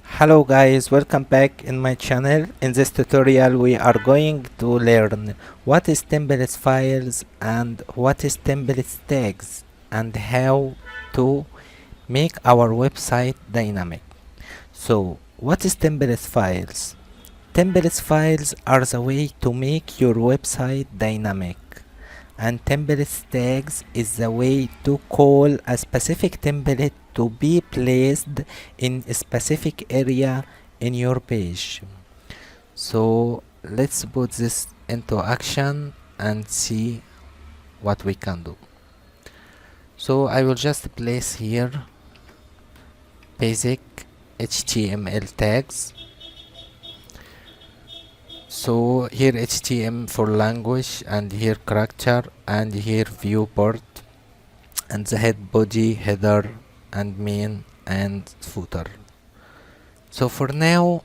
Hello guys, welcome back in my channel. In this tutorial we are going to learn what is templates files and what is templates tags and how to make our website dynamic. So what is templates files? Templates files are the way to make your website dynamic, and templates tags is the way to call a specific template to be placed in a specific area in your page. So let's put this into action and see what we can do. So I will just place here basic HTML tags. So here HTML for language, and here character, and here viewport, and the head, body, header, and main and footer. So for now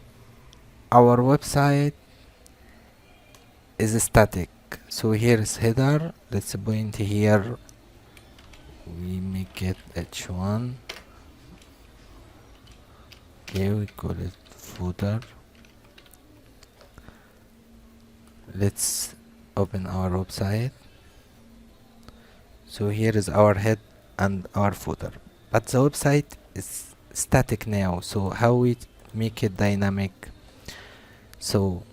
our website is static. So here is header. Let's point here, we make it h1. Okay, we call it footer. Let's open our website. So here is our head and our footer, but the website is static now. So how we make it dynamic? So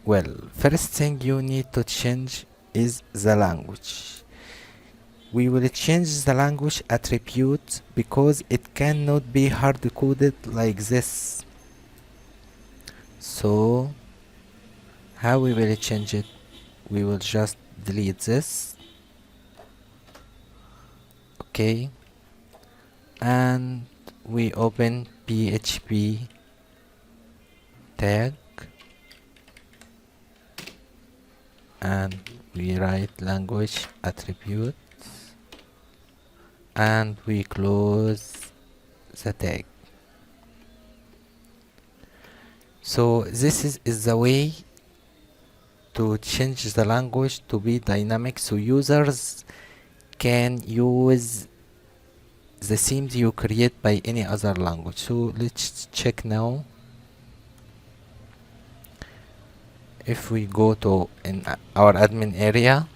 well, first thing you need to change is the language. We will change the language attribute because it cannot be hard coded like this. So how we will change it? We will just delete this. Okay, and we open PHP tag and we write language attribute and we close the tag. So this is the way to change the language to be dynamic, so users can use the themes you create by any other language. So let's check now. If we go to in our admin area,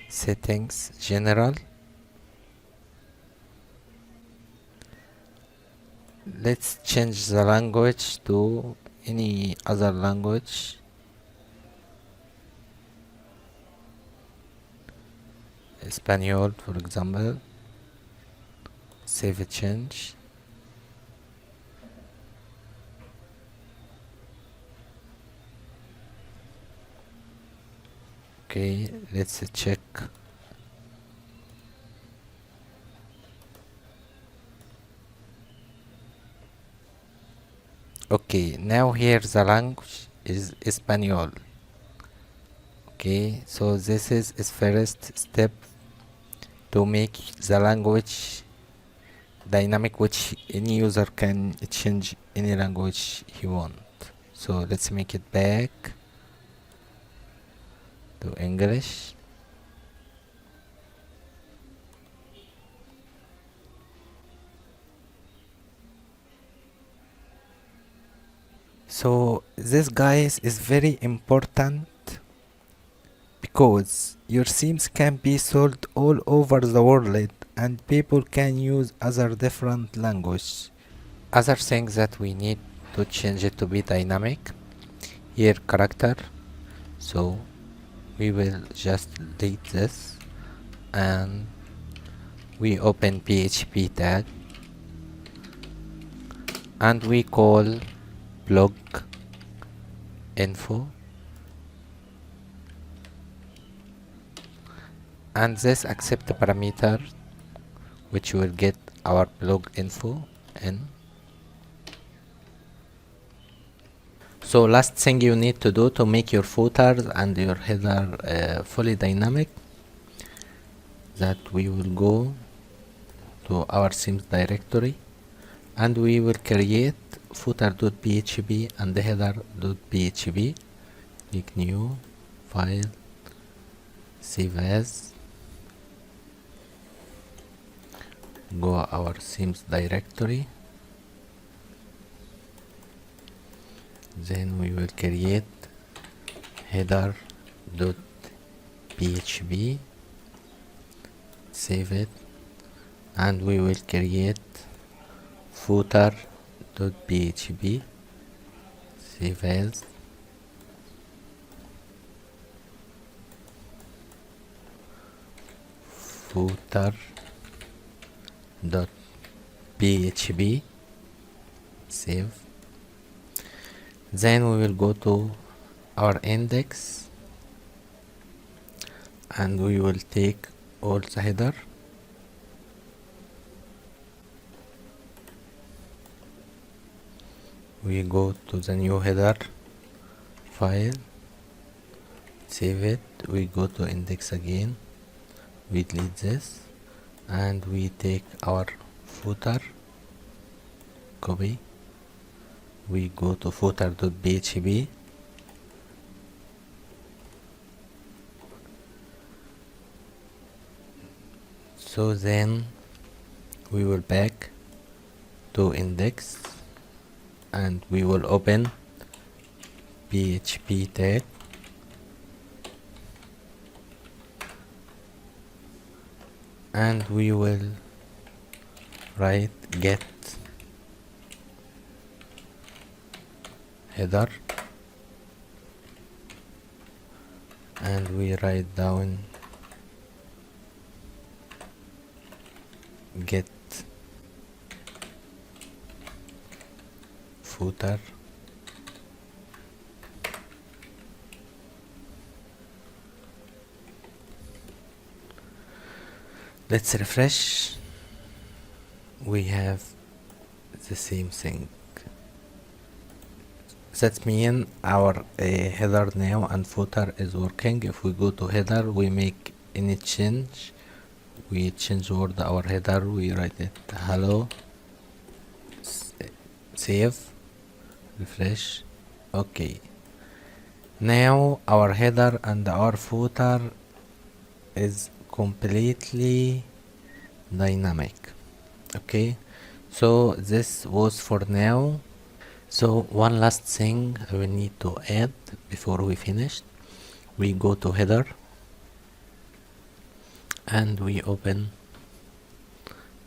settings, general, let's change the language to any other language. Espanol, for example. Save a change. Okay, let's check. Okay, now here the language is Espanol. Okay, so this is first step to make the language dynamic, which any user can change any language he want. So let's make it back to English. So this, guys, is very important because your themes can be sold all over the world and people can use other different language. Other things that we need to change it to be dynamic, here character. So we will just delete this and we open PHP tag and we call blog info, and this accept the parameter which will get our blog info in. So last thing you need to do to make your footers and your header fully dynamic, that we will go to our themes directory, and we will create footer.php and header.php. Click new, file, save as, go our themes directory, then we will create header.php, save it, and we will create footer.php, save as, footer.php, save. Then we will go to our index and we will take all the header, we go to the new header file, save it, we go to index again, we delete this, and we take our footer, copy, we go to footer.php, so then we will back to index and we will open PHP tag, and we will write get header, and we write down get footer, let's refresh, we have the same thing. That means our header now and footer is working. If we go to header, we make any change, we change word our header, we write it hello, save, refresh. Okay, now our header and our footer is completely dynamic. Okay, so this was for now. So one last thing I will need to add before we finish. We go to header and we open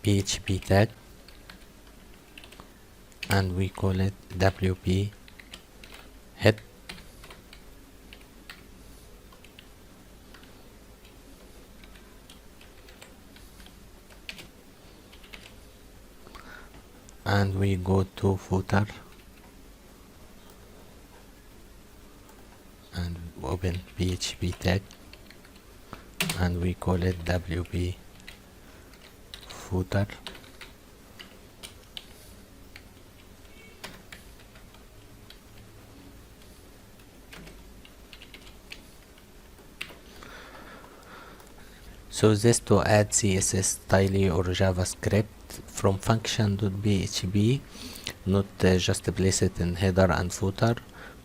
PHP tag and we call it WP head, and we go to footer and open PHP tag and we call it WP footer, so this to add CSS style or JavaScript from function.php, not just place it in header and footer.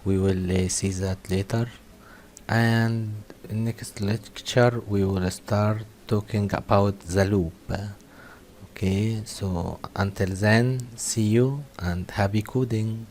We will see that later, and in next lecture we will start talking about the loop. Okay, so until then, see you and happy coding.